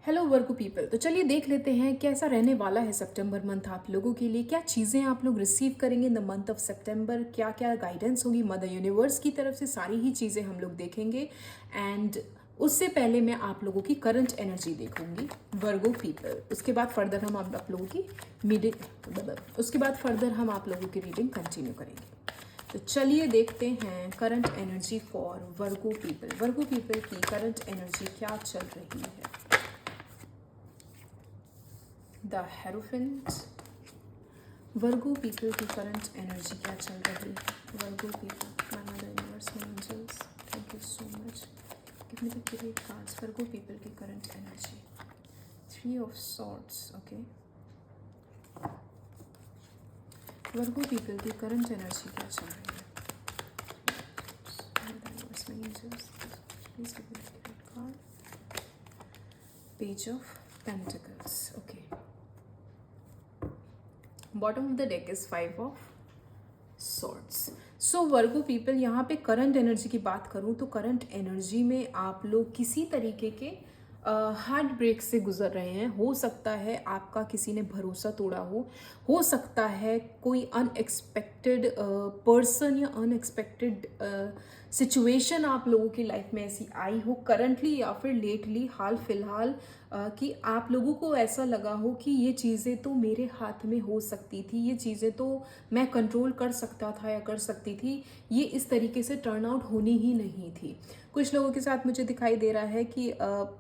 Hello वर्गो people. तो चलिए देख लेते हैं कैसा रहने वाला है सितंबर मंथ आप लोगों के लिए। क्या चीज़ें आप लोग रिसीव करेंगे इन द मंथ ऑफ सितंबर, क्या क्या गाइडेंस होगी मदर यूनिवर्स की तरफ से, सारी ही चीज़ें हम लोग देखेंगे। एंड उससे पहले मैं आप लोगों की करंट एनर्जी देखूंगी वर्गो पीपल। उसके बाद फर्दर हम आप लोगों की रीडिंग कंटिन्यू करेंगे। तो चलिए देखते हैं current energy for Virgo people. Virgo people की करंट एनर्जी क्या चल रही है। The hierophant. वर्गो पीपल की करंट एनर्जी क्या चल रही है। Virgo people, my mother universe, my angels, thank you so much, give me the great cards. Virgo people की current energy, 3 of swords. Okay, Virgo people की current energy क्या चल रही है। Mother universe, my angels, please give me the great card. Page of pentacles. Okay, bottom of the deck is 5 of swords. So Virgo people, यहाँ पे current energy की बात करूँ तो करंट एनर्जी में आप लोग किसी तरीके के हार्ट ब्रेक से गुजर रहे हैं। हो सकता है आपका किसी ने भरोसा तोड़ा हो सकता है कोई अनएक्सपेक्टेड पर्सन या अनएक्सपेक्टेड सिचुएशन आप लोगों की लाइफ में ऐसी आई हो करंटली या फिर लेटली, हाल फिलहाल, कि आप लोगों को ऐसा लगा हो कि ये चीज़ें तो मेरे हाथ में हो सकती थी, ये चीज़ें तो मैं कंट्रोल कर सकता था या कर सकती थी, ये इस तरीके से टर्न आउट होनी ही नहीं थी। कुछ लोगों के साथ मुझे दिखाई दे रहा है कि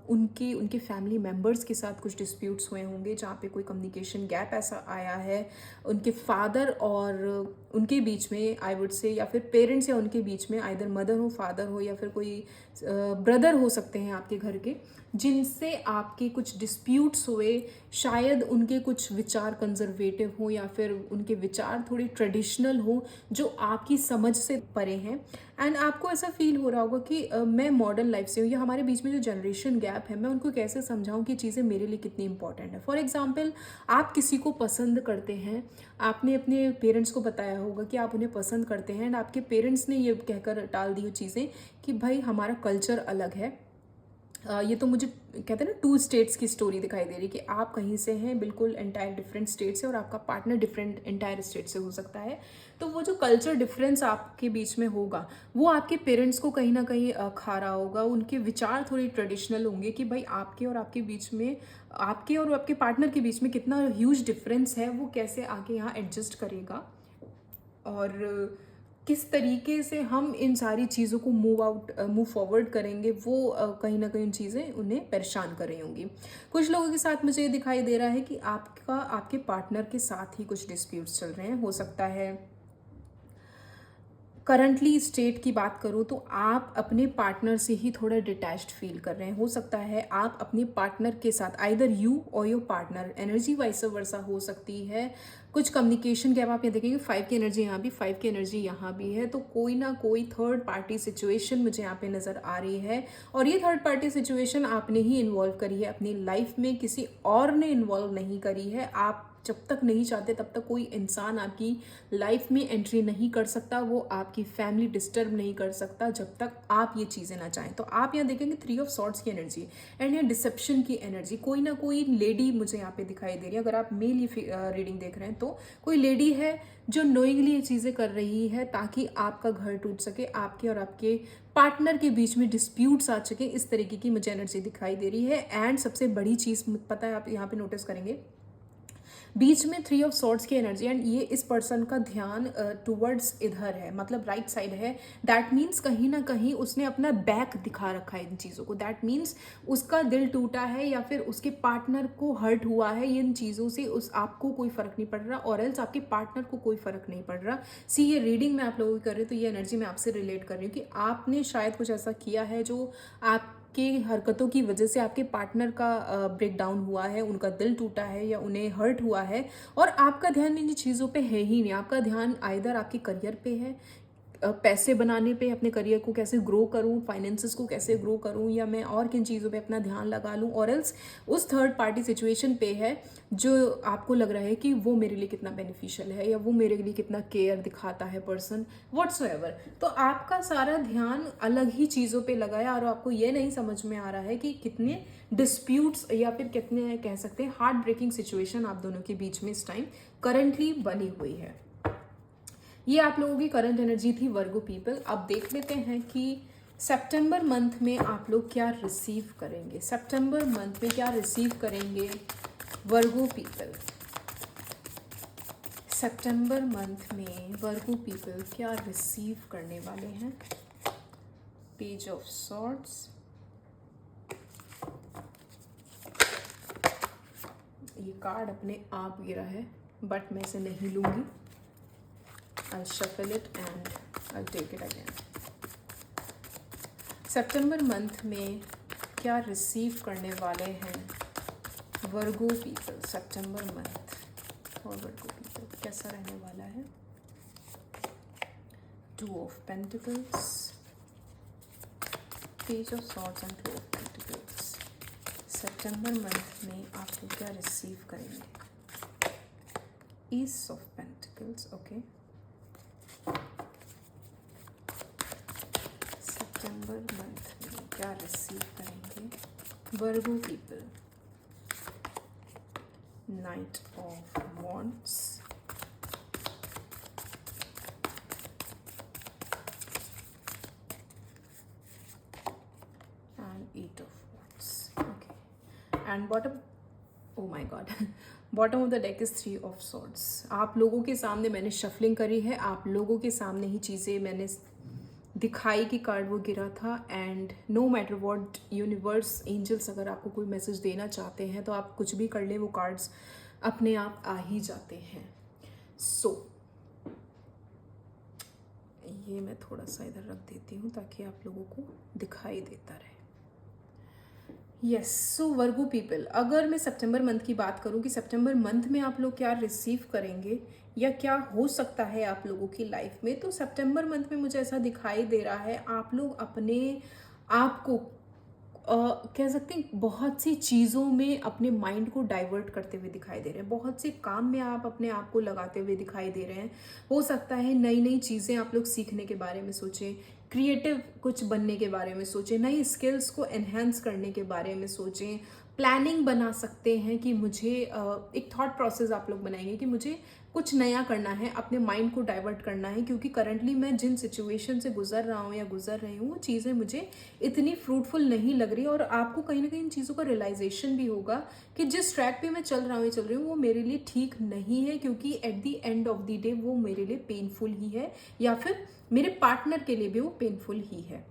उनके फैमिली मेम्बर्स के साथ कुछ डिस्प्यूट्स हुए होंगे, जहाँ पे कोई कम्युनिकेशन गैप ऐसा आया है उनके फादर और उनके बीच में, आई वुड से, या फिर पेरेंट्स या उनके बीच में, आइदर मदर हो, फादर हो, या फिर कोई ब्रदर हो सकते हैं आपके घर के, जिनसे आपके कुछ डिस्प्यूट्स हुए। शायद उनके कुछ विचार कंजर्वेटिव हो या फिर उनके विचार थोड़े ट्रेडिशनल हो जो आपकी समझ से परे हैं। एंड आपको ऐसा फील हो रहा होगा कि मैं मॉडर्न लाइफ से हूँ, या हमारे बीच में जो जनरेशन गैप है, मैं उनको कैसे समझाऊँ कि चीज़ें मेरे लिए कितनी इंपॉर्टेंट है। फॉर एग्जाम्पल, आप किसी को पसंद करते हैं, आपने अपने पेरेंट्स को बताया होगा कि आप उन्हें पसंद करते हैं, एंड आपके पेरेंट्स ने ये कहकर टाल दी वो चीज़ें कि भाई हमारा कल्चर अलग है। ये तो मुझे कहते हैं ना, 2 स्टेट्स की स्टोरी दिखाई दे रही कि आप कहीं से हैं बिल्कुल एंटायर डिफरेंट स्टेट से, और आपका पार्टनर डिफरेंट एंटायर स्टेट से हो सकता है। तो वो जो कल्चर डिफरेंस आपके बीच में होगा, वो आपके पेरेंट्स को कहीं ना कहीं खा रहा होगा। उनके विचार थोड़े ट्रेडिशनल होंगे कि भाई आपके और आपके बीच में, आपके और आपके पार्टनर के बीच में कितना ह्यूज डिफरेंस है, वो कैसे आके यहाँ एडजस्ट करेगा, और किस तरीके से हम इन सारी चीज़ों को मूव फॉरवर्ड करेंगे, वो कहीं ना कहीं उन चीज़ें उन्हें परेशान कर रही होंगी। कुछ लोगों के साथ मुझे ये दिखाई दे रहा है कि आपके पार्टनर के साथ ही कुछ डिस्प्यूट्स चल रहे हैं। हो सकता है करंटली स्टेट की बात करूँ तो आप अपने पार्टनर से ही थोड़ा डिटैच्ड फील कर रहे हैं। हो सकता है आप अपने पार्टनर के साथ, आइदर यू और your partner, energy vice versa हो सकती है। कुछ कम्युनिकेशन गैप आप ये देखेंगे, 5 की एनर्जी यहाँ भी, 5 की एनर्जी यहाँ भी है। तो कोई ना कोई थर्ड पार्टी सिचुएशन मुझे यहाँ पे नज़र आ रही है, और ये थर्ड पार्टी सिचुएशन आपने ही इन्वॉल्व करी है अपनी लाइफ में, किसी और ने इन्वॉल्व नहीं करी है। आप जब तक नहीं चाहते तब तक कोई इंसान आपकी लाइफ में एंट्री नहीं कर सकता, वो आपकी फैमिली डिस्टर्ब नहीं कर सकता जब तक आप ये चीज़ें ना चाहें। तो आप यहाँ देखेंगे 3 ऑफ सॉर्ड्स की एनर्जी एंड यहाँ डिसेप्शन की एनर्जी। कोई ना कोई लेडी मुझे यहाँ पे दिखाई दे रही है। अगर आप मेल रीडिंग देख रहे हैं तो कोई लेडी है जो नोइंगली ये चीज़ें कर रही है ताकि आपका घर टूट सके, आपके और आपके पार्टनर के बीच में डिस्प्यूट्स आ सके। इस तरीके की मुझे एनर्जी दिखाई दे रही है। एंड सबसे बड़ी चीज़ पता है, आप यहाँ पे नोटिस करेंगे बीच में 3 ऑफ सॉर्ड्स की एनर्जी, एंड ये इस पर्सन का ध्यान टुवर्ड्स इधर है, मतलब राइट साइड है। दैट मीन्स कहीं ना कहीं उसने अपना बैक दिखा रखा है इन चीज़ों को। दैट मीन्स उसका दिल टूटा है या फिर उसके पार्टनर को हर्ट हुआ है इन चीज़ों से। उस आपको कोई फ़र्क नहीं पड़ रहा, और एल्स आपके पार्टनर को कोई फ़र्क नहीं पड़ रहा। सी, ये रीडिंग मैं आप लोगों की कर रही हूँ तो ये एनर्जी मैं आपसे रिलेट कर रही हूँ कि आपने शायद कुछ ऐसा किया है जो आप की हरकतों की वजह से आपके पार्टनर का ब्रेक डाउन हुआ है, उनका दिल टूटा है या उन्हें हर्ट हुआ है, और आपका ध्यान इन चीज़ों पे है ही नहीं। आपका ध्यान आइदर आपके करियर पे है, पैसे बनाने पे, अपने करियर को कैसे ग्रो करूं, फाइनेंसेस को कैसे ग्रो करूं, या मैं और किन चीज़ों पे अपना ध्यान लगा लूं, और एल्स उस थर्ड पार्टी सिचुएशन पे है जो आपको लग रहा है कि वो मेरे लिए कितना बेनिफिशियल है, या वो मेरे लिए कितना केयर दिखाता है पर्सन व्हाट्सोएवर। तो आपका सारा ध्यान अलग ही चीज़ों पे लगा है और आपको ये नहीं समझ में आ रहा है कि कितने डिस्प्यूट्स या फिर कितने कह सकते हैं हार्ट ब्रेकिंग सिचुएशन आप दोनों के बीच में इस टाइम करंटली बनी हुई है। ये आप लोगों की करंट एनर्जी थी वर्गो पीपल। अब देख लेते हैं कि सितंबर मंथ में आप लोग क्या रिसीव करेंगे। सितंबर मंथ में क्या रिसीव करेंगे वर्गो पीपल। सितंबर मंथ में वर्गो पीपल क्या रिसीव करने वाले हैं। पेज ऑफ सॉर्ड्स, ये कार्ड अपने आप गिरा है बट मैं इसे नहीं लूंगी। I'll shuffle it and I'll take it again. September month में क्या रिसीव करने वाले हैं वर्गो पीपल। सितंबर मंथ और वर्गो पीपल कैसा रहने वाला है। 2 of pentacles, page of swords and 2 of pentacles. सितंबर मंथ में आप लोग क्या रिसीव करेंगे। Ace of pentacles, okay. सितंबर मंथ में क्या रिसीव करेंगे Virgo people. Knight of wands, and 8 of wands, okay. And bottom, oh my god, bottom of the deck is 3 of swords. आप लोगों के सामने मैंने शफलिंग करी है, आप लोगों के सामने ही चीज़ें मैंने दिखाई कि कार्ड वो गिरा था। And no matter what universe, angels अगर आपको कोई मैसेज देना चाहते हैं तो आप कुछ भी कर लें, वो कार्ड्स अपने आप आ ही जाते हैं। सो ये मैं थोड़ा सा इधर रख देती हूँ ताकि आप लोगों को दिखाई देता रहे। यस, सो वर्गो पीपल, अगर मैं सितंबर मंथ की बात करूं कि सितंबर मंथ में आप लोग क्या रिसीव करेंगे या क्या हो सकता है आप लोगों की लाइफ में, तो सितंबर मंथ में मुझे ऐसा दिखाई दे रहा है आप लोग अपने आप को कह सकते हैं बहुत सी चीज़ों में अपने माइंड को डाइवर्ट करते हुए दिखाई दे रहे हैं। बहुत से काम में आप अपने आप को लगाते हुए दिखाई दे रहे हैं। हो सकता है नई नई चीज़ें आप लोग सीखने के बारे में सोचें, क्रिएटिव कुछ बनने के बारे में सोचें, नई स्किल्स को एनहेंस करने के बारे में सोचें, प्लानिंग बना सकते हैं कि मुझे एक थॉट प्रोसेस आप लोग बनाएंगे कि मुझे कुछ नया करना है, अपने माइंड को डाइवर्ट करना है, क्योंकि करंटली मैं जिन सिचुएशन से गुजर रहा हूँ या गुजर रही हूँ वो चीज़ें मुझे इतनी फ्रूटफुल नहीं लग रही। और आपको कहीं ना कहीं इन चीज़ों का रियलाइजेशन भी होगा कि जिस ट्रैक पे मैं चल रही हूँ वो मेरे लिए ठीक नहीं है, क्योंकि at the end of the day वो मेरे लिए पेनफुल ही है, या फिर मेरे पार्टनर के लिए भी वो पेनफुल ही है।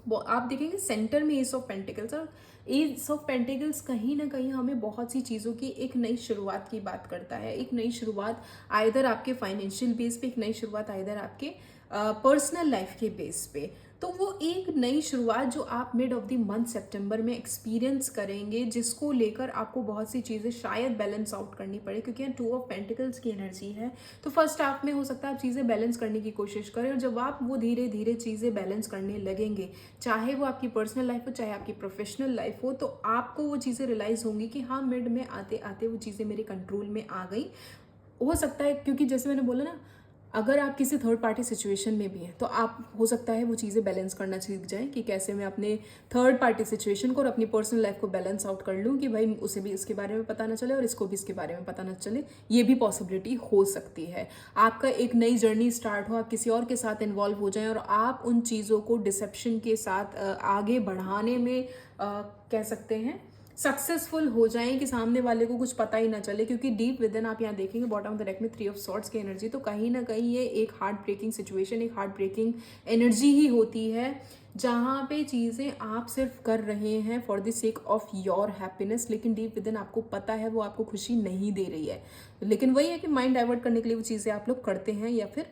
वो आप देखेंगे सेंटर में एस ऑफ पेंटिकल्स, और एस ऑफ पेंटिकल्स कहीं ना कहीं हमें बहुत सी चीज़ों की एक नई शुरुआत की बात करता है। एक नई शुरुआत आइदर आपके फाइनेंशियल बेस पे, एक नई शुरुआत आइदर आपके पर्सनल लाइफ के बेस पे। तो वो एक नई शुरुआत जो आप मिड ऑफ द मंथ सितंबर में एक्सपीरियंस करेंगे, जिसको लेकर आपको बहुत सी चीज़ें शायद बैलेंस आउट करनी पड़े, क्योंकि यहाँ 2 ऑफ पेंटिकल्स की एनर्जी है। तो फर्स्ट हाफ में हो सकता है आप चीज़ें बैलेंस करने की कोशिश करें, और जब आप वो धीरे धीरे चीज़ें बैलेंस करने लगेंगे, चाहे वो आपकी पर्सनल लाइफ हो चाहे आपकी प्रोफेशनल लाइफ हो, तो आपको वो चीज़ें रियलाइज़ होंगी कि हाँ मिड में आते आते वो चीज़ें मेरे कंट्रोल में आ गई। हो सकता है क्योंकि जैसे मैंने बोला ना, अगर आप किसी थर्ड पार्टी सिचुएशन में भी हैं तो आप हो सकता है वो चीज़ें बैलेंस करना सीख जाएं कि कैसे मैं अपने थर्ड पार्टी सिचुएशन को और अपनी पर्सनल लाइफ को बैलेंस आउट कर लूँ, कि भाई उसे भी इसके बारे में पता ना चले और इसको भी इसके बारे में पता ना चले। ये भी पॉसिबिलिटी हो सकती है। आपका एक नई जर्नी स्टार्ट हो, आप किसी और के साथ इन्वॉल्व हो जाएं और आप उन चीज़ों को डिसेप्शन के साथ आगे बढ़ाने में कह सकते हैं सक्सेसफुल हो जाएं कि सामने वाले को कुछ पता ही ना चले। क्योंकि डीप विद इन आप यहाँ देखेंगे बॉटम ऑफ द डेक में 3 ऑफ सॉर्ड्स की एनर्जी, तो कहीं ना कहीं ये एक हार्ट ब्रेकिंग सिचुएशन, एक हार्ट ब्रेकिंग एनर्जी ही होती है, जहाँ पे चीज़ें आप सिर्फ कर रहे हैं for the sake of your happiness, लेकिन डीप विद इन आपको पता है वो आपको खुशी नहीं दे रही है। लेकिन वही है कि माइंड डाइवर्ट करने के लिए वो चीज़ें आप लोग करते हैं या फिर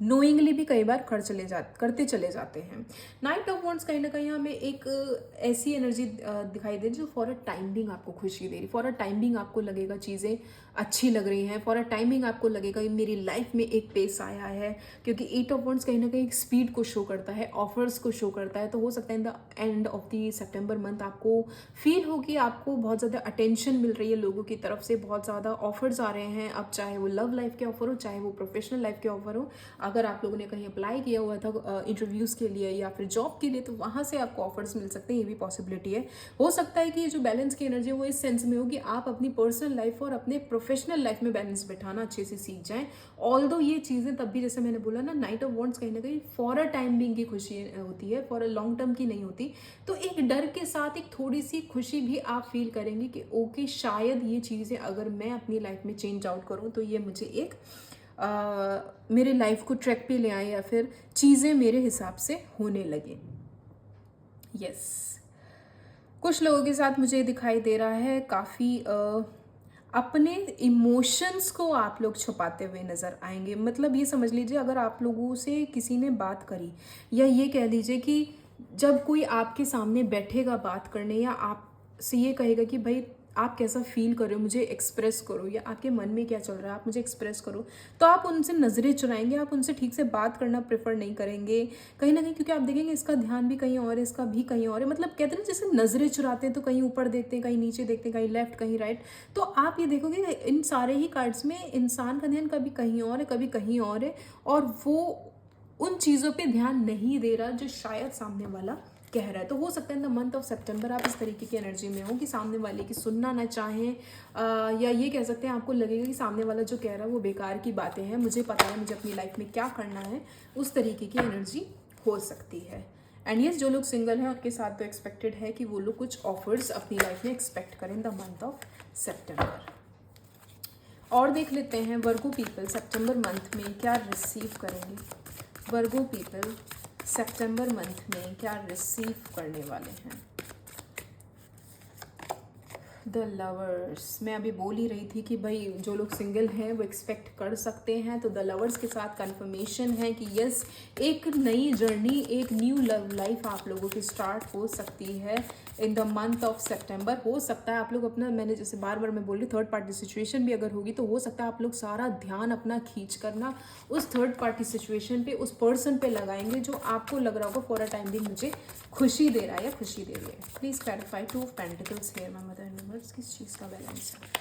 नोइंगली भी कई बार करते चले जाते हैं। नाइट ऑफ वॉन्ड्स कहीं ना कहीं हमें एक ऐसी एनर्जी दिखाई दे रही जो फॉर अ टाइम बिंग आपको खुशी दे रही, फॉर अ टाइम बिंग आपको लगेगा चीज़ें अच्छी लग रही हैं, फॉर अ टाइमिंग आपको लगेगा कि मेरी लाइफ में एक पेस आया है, क्योंकि एट ऑफ वॉन्ड्स कहीं ना कहीं स्पीड को शो करता है, ऑफर्स को शो करता है। तो हो सकता है in the end of the September month आपको फील हो कि आपको बहुत ज़्यादा अटेंशन मिल रही है लोगों की तरफ से, बहुत ज़्यादा ऑफर्स आ रहे हैं। अब चाहे वो लव लाइफ के ऑफर हो, चाहे वो प्रोफेशनल लाइफ के ऑफर हो, अगर आप लोगों ने कहीं अप्लाई किया हुआ था इंटरव्यूज़ के लिए या फिर जॉब के लिए, तो वहाँ से आपको ऑफर्स मिल सकते हैं, ये भी पॉसिबिलिटी है। हो सकता है कि ये जो बैलेंस की एनर्जी है वो इस सेंस में हो कि आप अपनी पर्सनल लाइफ और अपने प्रोफेशनल लाइफ में बैलेंस बैठाना अच्छे से सीख जाएं। ऑल्दो ये चीज़ें तब भी, जैसे मैंने बोला ना, नाइट ऑफ वॉन्ड्स कहीं ना कहीं फॉर अ टाइम बिंग की खुशी होती है, फॉर अ लॉन्ग टर्म की नहीं होती। तो एक डर के साथ एक थोड़ी सी खुशी भी आप फील करेंगे कि ओके, शायद ये चीज़ें अगर मैं अपनी लाइफ में चेंज आउट करूँ तो ये मुझे एक मेरे लाइफ को ट्रैक पे ले आए या फिर चीज़ें मेरे हिसाब से होने लगे। यस, कुछ लोगों के साथ मुझे दिखाई दे रहा है काफ़ी अपने इमोशंस को आप लोग छुपाते हुए नज़र आएंगे। मतलब ये समझ लीजिए, अगर आप लोगों से किसी ने बात करी, या ये कह लीजिए कि जब कोई आपके सामने बैठेगा बात करने या आपसे ये कहेगा कि भाई आप कैसा फील कर रहे हो, मुझे एक्सप्रेस करो, या आपके मन में क्या चल रहा है आप मुझे एक्सप्रेस करो, तो आप उनसे नज़रें चुराएंगे, आप उनसे ठीक से बात करना प्रेफर नहीं करेंगे कहीं ना कहीं, क्योंकि आप देखेंगे इसका ध्यान भी कहीं और है, इसका भी कहीं और है। मतलब कहते हैं ना, जैसे नज़रें चुराते हैं तो कहीं ऊपर देखते हैं, कहीं नीचे देखते हैं, कहीं लेफ्ट कहीं राइट। तो आप ये देखोगे इन सारे ही कार्ड्स में इंसान का ध्यान कभी कहीं और है, कभी कहीं और है, और वो उन चीज़ों पे ध्यान नहीं दे रहा जो शायद सामने वाला कह रहा है। तो हो सकता है इन द मंथ ऑफ सितंबर आप इस तरीके की एनर्जी में हो कि सामने वाले की सुनना ना चाहें, या ये कह सकते हैं आपको लगेगा कि सामने वाला जो कह रहा है वो बेकार की बातें हैं, मुझे पता है मुझे अपनी लाइफ में क्या करना है, उस तरीके की एनर्जी हो सकती है। एंड यस, जो लोग सिंगल हैं उनके साथ तो एक्सपेक्टेड है कि वो लोग कुछ ऑफर्स अपनी लाइफ में एक्सपेक्ट करें इन द मंथ ऑफ सितंबर। और देख लेते हैं वर्गो पीपल सितंबर मंथ में क्या रिसीव करेंगे। वर्गो पीपल सितंबर मंथ में क्या रिसीव करने वाले हैं। द लवर्स, मैं अभी बोल ही रही थी कि भाई जो लोग सिंगल हैं वो एक्सपेक्ट कर सकते हैं, तो द लवर्स के साथ कंफर्मेशन है कि यस, एक नई जर्नी, एक न्यू लव लाइफ आप लोगों की स्टार्ट हो सकती है इन द मंथ ऑफ सितंबर। हो सकता है आप लोग अपना, मैंने जैसे बार बार मैं बोल रही, थर्ड पार्टी सिचुएशन भी अगर होगी तो हो सकता है आप लोग सारा ध्यान अपना खींच करना उस थर्ड पार्टी सिचुएशन पे, उस पर्सन पे लगाएंगे जो आपको लग रहा होगा फॉर अ टाइम भी मुझे खुशी दे रहा है या खुशी दे रही है। Please clarify two of pentacles here my mother universe, किस चीज़ का बैलेंस है।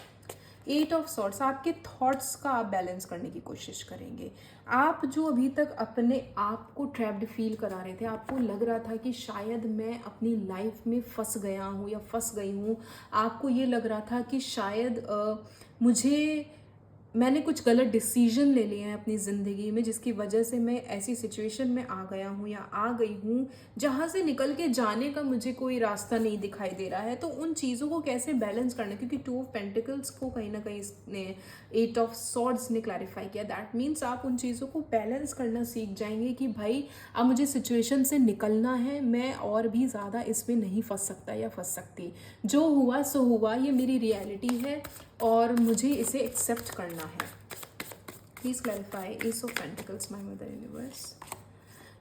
एट ऑफ सॉर्ट्स, आपके थॉट्स का आप बैलेंस करने की कोशिश करेंगे। आप जो अभी तक अपने आप को ट्रैप्ड फील करा रहे थे, आपको लग रहा था कि शायद मैं अपनी लाइफ में फंस गया हूँ या फंस गई हूँ, आपको ये लग रहा था कि शायद मैंने कुछ गलत डिसीजन ले लिए हैं अपनी ज़िंदगी में, जिसकी वजह से मैं ऐसी सिचुएशन में आ गया हूँ या आ गई हूँ जहाँ से निकल के जाने का मुझे कोई रास्ता नहीं दिखाई दे रहा है। तो उन चीज़ों को कैसे बैलेंस करना, क्योंकि टू ऑफ पेंटिकल्स को कहीं ना कहीं इसने एट ऑफ सॉर्ड्स ने क्लैरिफाई किया। दैट मीन्स आप उन चीज़ों को बैलेंस करना सीख जाएंगे कि भाई अब मुझे सिचुएशन से निकलना है, मैं और भी ज़्यादा इसमें नहीं फंस सकता या फंस सकती। जो हुआ सो हुआ, ये मेरी रियलिटी है और मुझे इसे एक्सेप्ट करना है। Please clarify S of pentacles my mother universe.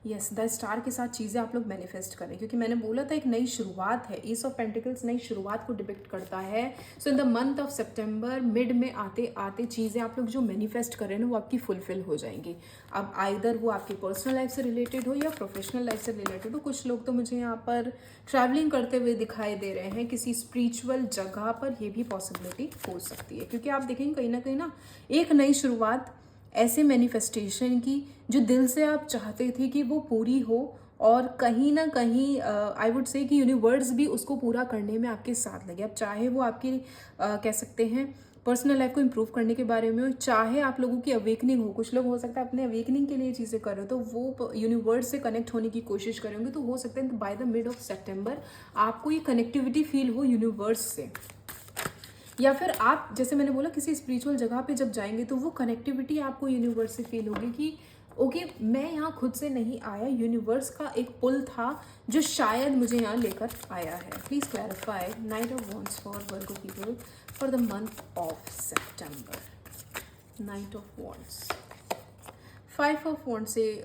Yes, the star के साथ चीज़ें आप लोग मैनिफेस्ट करें, क्योंकि मैंने बोला था एक नई शुरुआत है। एस ऑफ पेंटिकल्स नई शुरुआत को डिपिक्ट करता है। So in the month of September mid में आते आते चीज़ें आप लोग जो मैनिफेस्ट कर रहे हैं वो आपकी फुलफिल हो जाएंगी। अब आइदर वो आपकी पर्सनल लाइफ से रिलेटेड हो या प्रोफेशनल लाइफ से रिलेटेड हो। कुछ लोग तो मुझे यहाँ पर ट्रैवलिंग करते हुए दिखाई दे रहे हैं किसी स्पिरिचुअल जगह पर, ये भी पॉसिबिलिटी हो सकती है, क्योंकि आप देखेंगे कहीं ना एक नई शुरुआत ऐसे मैनिफेस्टेशन की जो दिल से आप चाहते थे कि वो पूरी हो, और कहीं ना कहीं आई वुड से कि यूनिवर्स भी उसको पूरा करने में आपके साथ लगे। अब चाहे वो आपकी कह सकते हैं पर्सनल लाइफ को इम्प्रूव करने के बारे में हो, चाहे आप लोगों की अवेकनिंग हो। कुछ लोग हो सकता है अपने अवेकनिंग के लिए चीज़ें कर रहे हो, तो वो यूनिवर्स से कनेक्ट होने की कोशिश करेंगे। तो हो सकता है बाय द मिड ऑफ सितंबर आपको ये कनेक्टिविटी फील हो यूनिवर्स से, या फिर आप जैसे मैंने बोला किसी स्पिरिचुअल जगह पे जब जाएंगे तो वो कनेक्टिविटी आपको यूनिवर्स से फील होगी कि ओके, मैं यहाँ खुद से नहीं आया, यूनिवर्स का एक पुल था जो शायद मुझे यहाँ लेकर आया है। Please clarify knight of wands for Virgo people for the month of September. Knight of wands 5 of wand से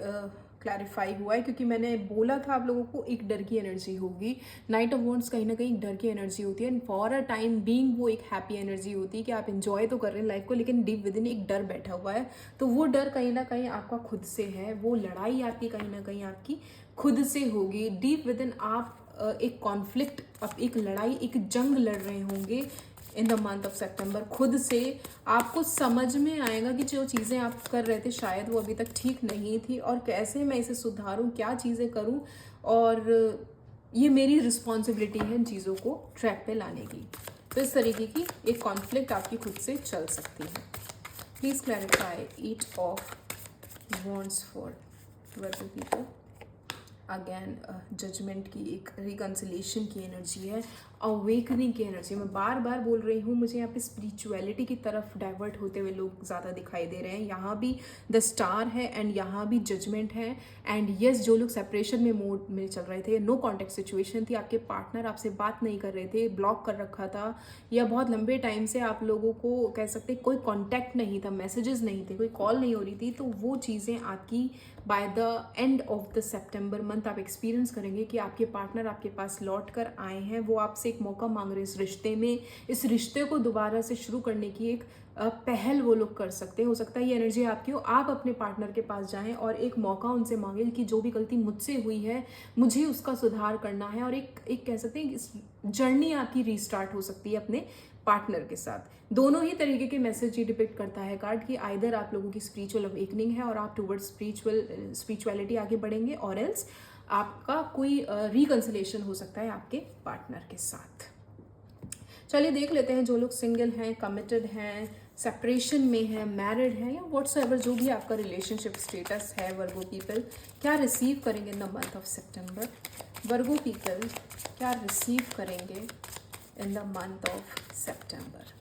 क्लैरिफाई हुआ है, क्योंकि मैंने बोला था आप लोगों को एक डर की एनर्जी होगी। नाइट ऑफ वॉन्ड्स कहीं ना कहीं डर की एनर्जी होती है, and for a time being वो एक हैप्पी एनर्जी होती है कि आप एंजॉय तो कर रहे हैं लाइफ को, लेकिन डीप विद इन एक डर बैठा हुआ है। तो वो डर कहीं ना कहीं आपका खुद से है, वो लड़ाई आपकी कहीं ना कहीं आपकी खुद से होगी। डीप विद इन आप एक कॉन्फ्लिक्ट, अब एक लड़ाई, एक जंग लड़ रहे होंगे इन द मंथ ऑफ सेप्टेम्बर खुद से। आपको समझ में आएगा कि जो चीज़ें आप कर रहे थे शायद वो अभी तक ठीक नहीं थी, और कैसे मैं इसे सुधारूं, क्या चीज़ें करूं, और ये मेरी रिस्पॉन्सिबिलिटी है इन चीज़ों को ट्रैक पे लाने की। तो इस तरीके की एक कॉन्फ्लिक्ट आपकी खुद से चल सकती है। Please clarify 8 of wands for working people. Again judgement की, एक रिकन्सिलेशन की एनर्जी है, अवेकनिंग की एनर्जी। मैं बार बार बोल रही हूँ, मुझे यहाँ पे स्पिरिचुअलिटी की तरफ डाइवर्ट होते हुए लोग ज़्यादा दिखाई दे रहे हैं। यहाँ भी द स्टार है एंड यहाँ भी जजमेंट है। एंड यस, जो लोग सेपरेशन में मोड में चल रहे थे, नो कॉन्टैक्ट सिचुएशन थी, आपके पार्टनर आपसे बात नहीं कर रहे थे, ब्लॉक कर रखा था, या बहुत लंबे टाइम से आप लोगों को कह सकते कोई कॉन्टैक्ट नहीं था, मैसेजेस नहीं थे, कोई कॉल नहीं हो रही थी, तो वो चीज़ें आपकी by the end of the September month आप एक्सपीरियंस करेंगे कि आपके पार्टनर आपके पास लौट कर आए हैं। वो आपसे एक मौका मांग रहे हैं इस रिश्ते में, इस रिश्ते को दोबारा से शुरू करने की एक पहल वो लोग कर सकते हैं। हो सकता है ये एनर्जी आपकी हो, आप अपने पार्टनर के पास जाएं और एक मौका उनसे मांगे कि जो भी गलती मुझसे हुई है मुझे उसका सुधार करना है, और एक कह सकते हैं इस जर्नी आपकी रीस्टार्ट हो सकती है अपने पार्टनर के साथ। दोनों ही तरीके के मैसेज ये डिपिक्ट करता है कार्ड कि आइदर आप लोगों की स्पिरिचुअल अवेकनिंग है और आप टुवर्ड्स स्पिरिचुअलिटी आगे बढ़ेंगे, और एल्स आपका कोई रिकंसिलेशन हो सकता है आपके पार्टनर के साथ। चलिए देख लेते हैं जो लोग सिंगल हैं, कमिटेड हैं, सेपरेशन में हैं, मैरिड हैं, या व्हाट्सएवर जो भी आपका रिलेशनशिप स्टेटस है, वर्गो पीपल क्या रिसीव करेंगे in the month of September. Virgo people क्या रिसीव करेंगे in the month of September.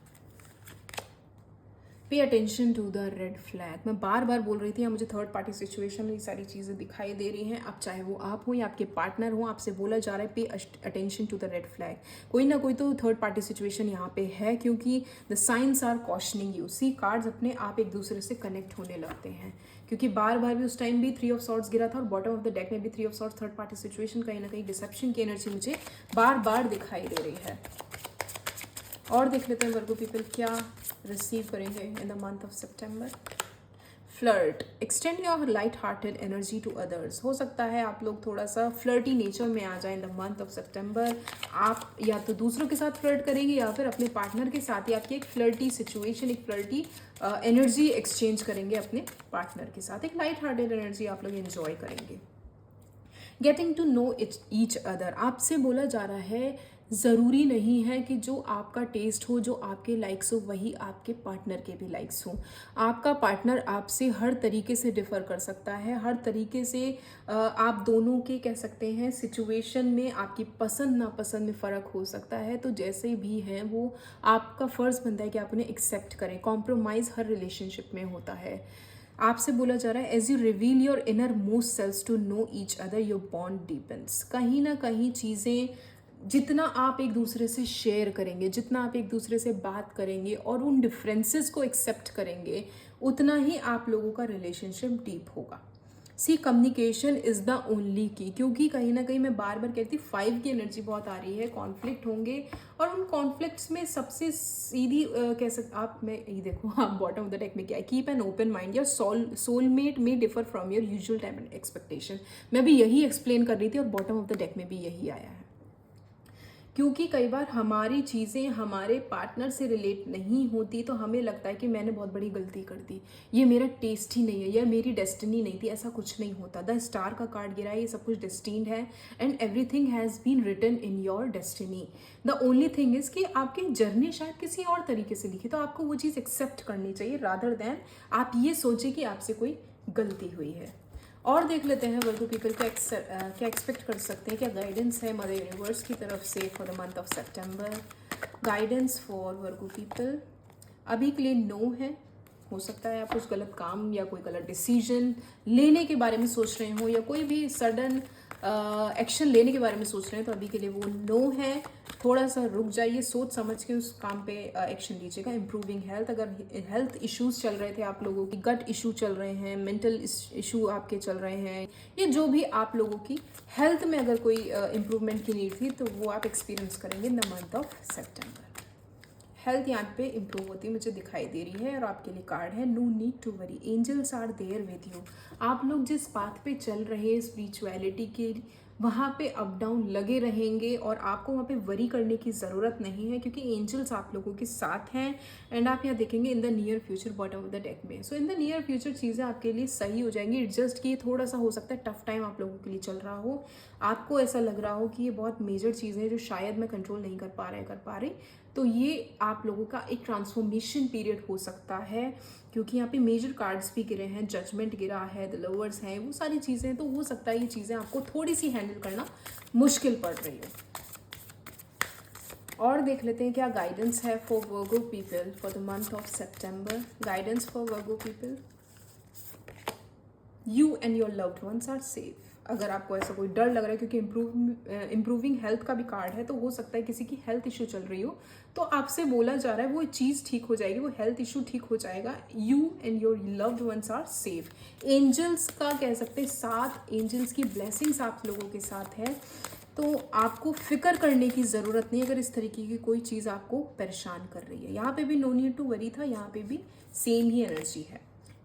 Pay attention to the red flag. मैं बार बार बोल रही थी, यहाँ मुझे थर्ड पार्टी सिचुएशन में ये सारी चीज़ें दिखाई दे रही हैं। अब चाहे वो आप हो या आपके पार्टनर हो, आपसे बोला जा रहा है pay attention to the red flag. कोई ना कोई तो थर्ड पार्टी सिचुएशन यहाँ पे है, क्योंकि the science are cautioning you. See cards अपने आप एक दूसरे से कनेक्ट होने लगते हैं, क्योंकि बार बार भी उस टाइम भी 3 ऑफ सॉर्ड्स गिरा था, और बॉटम ऑफ द डेक में भी 3 of swords. Third party situation कहीं ना कहीं डिसेप्शन की एनर्जी मुझे बार बार दिखाई दे रही है। और देख लेते हैं वर्गो पीपल क्या रिसीव करेंगे in the month of September. Flirt, extend your light hearted energy to others. हो सकता है आप लोग थोड़ा सा फ्लर्टी नेचर में आ जाए इन द मंथ ऑफ सितंबर। आप या तो दूसरों के साथ फ्लर्ट करेंगे या फिर अपने पार्टनर के साथ ही आपकी एक फ्लर्टी सिचुएशन, एक फ्लर्टी एनर्जी एक्सचेंज करेंगे अपने पार्टनर के साथ। एक लाइट हार्टेड एनर्जी आप लोग एंजॉय करेंगे। Getting to know each other, आपसे बोला जा रहा है ज़रूरी नहीं है कि जो आपका टेस्ट हो, जो आपके लाइक्स हो, वही आपके पार्टनर के भी लाइक्स हो। आपका पार्टनर आपसे हर तरीके से डिफ़र कर सकता है, हर तरीके से आप दोनों के कह सकते हैं सिचुएशन में आपकी पसंद नापसंद में फ़र्क हो सकता है। तो जैसे भी हैं वो आपका फ़र्ज़ बनता है कि आप उन्हें एक्सेप्ट करें। कॉम्प्रोमाइज़ हर रिलेशनशिप में होता है। आपसे बोला जा रहा है as you reveal your inner most selves to know each other your bond deepens. कहीं ना कहीं चीज़ें जितना आप एक दूसरे से शेयर करेंगे, जितना आप एक दूसरे से बात करेंगे और उन डिफरेंसेस को एक्सेप्ट करेंगे, उतना ही आप लोगों का रिलेशनशिप डीप होगा। सी कम्युनिकेशन इज़ द ओनली की, क्योंकि कहीं ना कहीं मैं बार बार कहती हूँ 5 की एनर्जी बहुत आ रही है। कॉन्फ्लिक्ट होंगे और उन कॉन्फ्लिक्ट्स में सबसे सीधी कह सकते आप, मैं ये देखो आप बॉटम ऑफ द डेक में क्या है, keep an open mind. Your soulmate may differ from your usual time and expectation. मैं भी यही एक्सप्लेन कर रही थी और बॉटम ऑफ द डेक में भी यही आया है, क्योंकि कई बार हमारी चीज़ें हमारे पार्टनर से रिलेट नहीं होती तो हमें लगता है कि मैंने बहुत बड़ी गलती कर दी, ये मेरा टेस्ट ही नहीं है, या मेरी डेस्टिनी नहीं थी। ऐसा कुछ नहीं होता। द स्टार का कार्ड गिरा है, ये सब कुछ डेस्टिन्ड है and everything has been written in your destiny. The only thing is कि आपकी जर्नी शायद किसी और तरीके से लिखी, तो आपको वो चीज़ एक्सेप्ट करनी चाहिए रादर दैन आप ये सोचें कि आपसे कोई गलती हुई है। और देख लेते हैं वर्गो पीपल क्या एक्सपेक्ट कर सकते हैं, क्या गाइडेंस है मदर यूनिवर्स की तरफ से for the month of September. Guidance for Virgo people अभी के लिए नो है। हो सकता है आप कुछ गलत काम या कोई गलत डिसीजन लेने के बारे में सोच रहे हो, या कोई भी सडन एक्शन लेने के बारे में सोच रहे हैं तो अभी के लिए वो नो है। थोड़ा सा रुक जाइए, सोच समझ के उस काम पे एक्शन लीजिएगा। इम्प्रूविंग हेल्थ, अगर हेल्थ इश्यूज चल रहे थे आप लोगों की, गट इशू चल रहे हैं, मेंटल इशू आपके चल रहे हैं, ये जो भी आप लोगों की हेल्थ में अगर कोई इम्प्रूवमेंट की नीड थी तो वो आप एक्सपीरियंस करेंगे in the month of September. Health यहाँ पे इम्प्रूव होती मुझे दिखाई दे रही है। और आपके लिए कार्ड है no need to worry, angels are there with you. आप लोग जिस पाथ पे चल रहे हैं स्पिरिचुअलिटी के, वहाँ पे अप डाउन लगे रहेंगे और आपको वहाँ पे वरी करने की ज़रूरत नहीं है, क्योंकि एंजल्स आप लोगों के साथ हैं। एंड आप यहाँ देखेंगे in the near future bottom of the deck में, सो इन द नियर फ्यूचर चीज़ें आपके लिए सही हो जाएंगी। इट जस्ट कि थोड़ा सा हो सकता है टफ टाइम आप लोगों के लिए चल रहा हो, आपको ऐसा लग रहा हो कि ये बहुत मेजर चीज़ें हैं जो शायद मैं कंट्रोल नहीं कर पा रहे, तो ये आप लोगों का एक ट्रांसफॉर्मेशन पीरियड हो सकता है। क्योंकि यहाँ पे मेजर कार्ड्स भी गिरे हैं, जजमेंट गिरा है, द लवर्स हैं, वो सारी चीज़ें, तो हो सकता है ये चीज़ें आपको थोड़ी सी हैंडल करना मुश्किल पड़ रही हो। और देख लेते हैं क्या गाइडेंस है for Virgo people for the month of September. Guidance for Virgo people, you and your loved ones are safe. अगर आपको ऐसा कोई डर लग रहा है, क्योंकि इम्प्रूविंग हेल्थ का भी कार्ड है, तो हो सकता है किसी की हेल्थ इशू चल रही हो, तो आपसे बोला जा रहा है वो चीज़ ठीक हो जाएगी, वो हेल्थ इशू ठीक हो जाएगा। You and your loved ones are safe. Angels का कह सकते हैं साथ, एंजल्स की ब्लेसिंग्स आप लोगों के साथ है, तो आपको फिक्र करने की ज़रूरत नहीं अगर इस तरीके की कोई चीज़ आपको परेशान कर रही है। यहाँ पे भी नो नीड टू वरी था, यहाँ पे भी सेम ही एनर्जी है।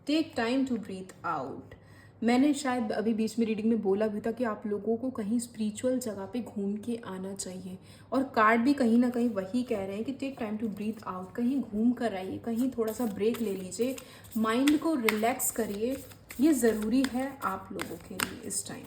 Take time to breathe out. मैंने शायद अभी बीच में रीडिंग में बोला भी था कि आप लोगों को कहीं स्पिरिचुअल जगह पे घूम के आना चाहिए, और कार्ड भी कहीं ना कहीं वही कह रहे हैं कि take time to breathe out. कहीं घूम कर आइए, कहीं थोड़ा सा ब्रेक ले लीजिए, माइंड को रिलैक्स करिए, ये ज़रूरी है आप लोगों के लिए इस time.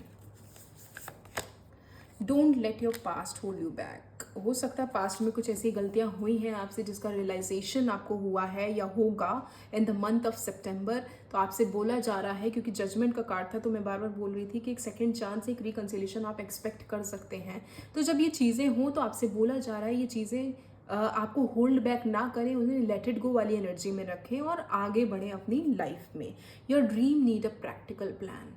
Don't let your past hold you back. हो सकता है पास्ट में कुछ ऐसी गलतियां हुई हैं आपसे जिसका रियलाइजेशन आपको हुआ है या होगा इन द मंथ ऑफ सेप्टेम्बर, तो आपसे बोला जा रहा है, क्योंकि जजमेंट का कार्ड था तो मैं बार बार बोल रही थी कि एक सेकंड चांस, एक रिकन्सिलेशन आप एक्सपेक्ट कर सकते हैं। तो जब ये चीज़ें हों तो आपसे बोला जा रहा है ये चीज़ें आपको होल्ड बैक ना करें, उन्हें लेट इट गो वाली एनर्जी में रखें और आगे बढ़ें अपनी लाइफ में। Your dream need a practical plan.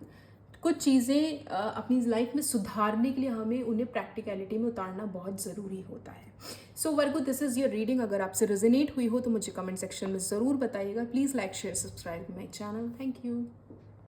कुछ चीज़ें अपनी लाइफ में सुधारने के लिए हमें उन्हें प्रैक्टिकलिटी में उतारना बहुत ज़रूरी होता है। सो वर्गो, दिस इज़ योर रीडिंग। अगर आपसे रेजोनेट हुई हो तो मुझे कमेंट सेक्शन में ज़रूर बताइएगा। Please like share subscribe my channel. Thank you.